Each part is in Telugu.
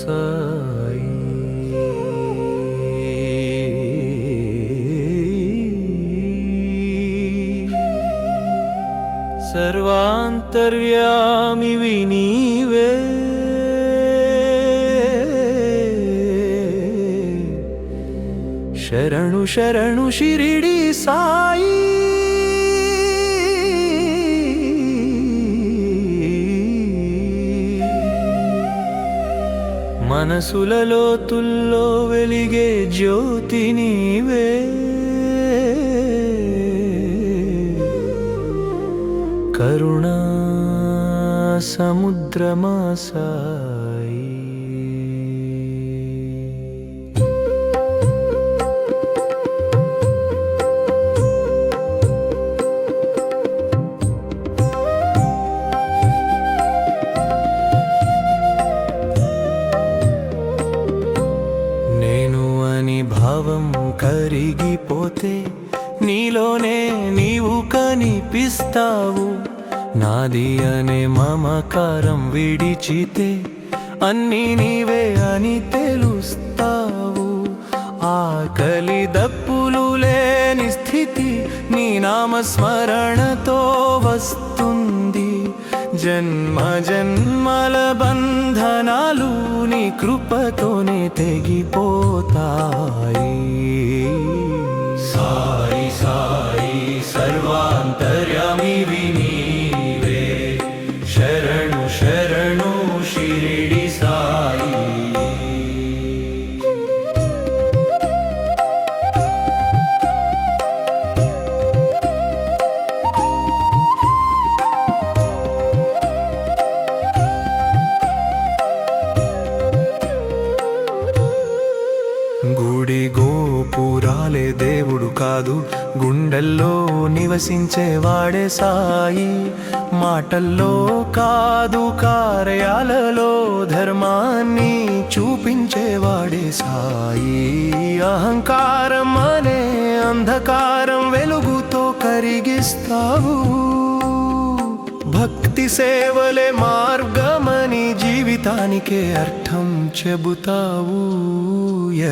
సాయి. సర్వాంతర్యామివి నీవే, శరణు శరణు షిరిడి సాయి. మనసులలో తుల్లో వెలిగే జ్యోతి నీవే, కరుణా సముద్రమా సాయి. నేను అని భావం కరిగిపోతే నీలోనే నీవు కనిపిస్తావు. నాది అనే మమకారం విడిచితే అన్నీ నీవే అని తెలుస్తావు. ఆకలి దప్పులు లేని స్థితి నీ నామస్మరణతో వస్తుంది. జన్మ జన్మల బంధనాలు నీ కృపతోనే తెగిపోతాయి. సాయి సాయి సర్వాంతర్యామివి నీవే, శరణు శరణు షిరిడి సాయి. గుడి గోపురాలే దేవుడు కాదు, గుండెల్లో నివసించేవాడే సాయి. మాటల్లో కాదు కార్యాలలో ధర్మాన్ని చూపించేవాడే సాయి. అహంకారం అనే అంధకారం వెలుగుతో కరిగిస్తావు. భక్తి సేవలే మార్గమని జీవితానికే అర్థం చెబుతావు.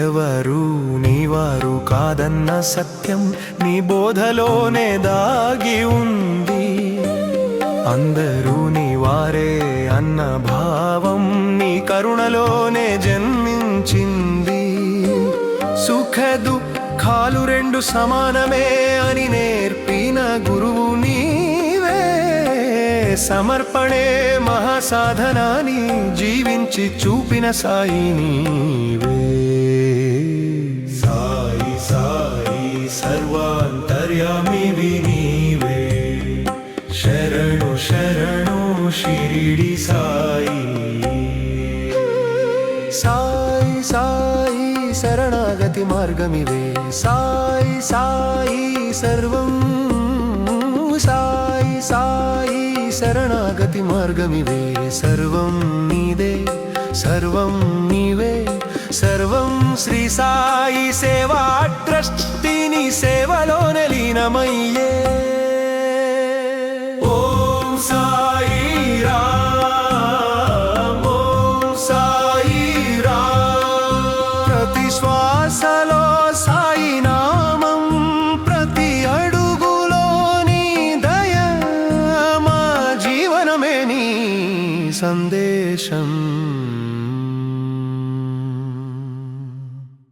ఎవరు నీవారు కాదన్న సత్యం నీ బోధలోనే దాగి ఉంది. అందరూ నీవారే అన్న భావం నీ కరుణలోనే జన్మించింది. సుఖ దుఃఖాలు రెండు సమానమే అని నేర్పిన గురువు నీవే. సమర్పణే మహాసాధనాన్ని జీవించి చూపిన సాయి నీవే. సాయి సాయి సర్వాంతర్యామివి నీవే, శరణు శరణు షిరిడి సాయి. సాయి సాయి శరణాగతి మార్గమివే, సాయి సాయి సర్వం. సాయి సాయి శరణాగతి మార్గమివే, సర్వం నీదే సర్వం నీవే. సర్వం శ్రీ సాయి సేవా ట్రస్టిని సేవలోనే లీనమయ్యే. ఓం సాయి రామ్, ఓం సాయి రామ్. ప్రతి శ్వాసలో సాయి నామం, ప్రతి అడుగులో నీ దయ. మా జీవనమే నీ సందేశం.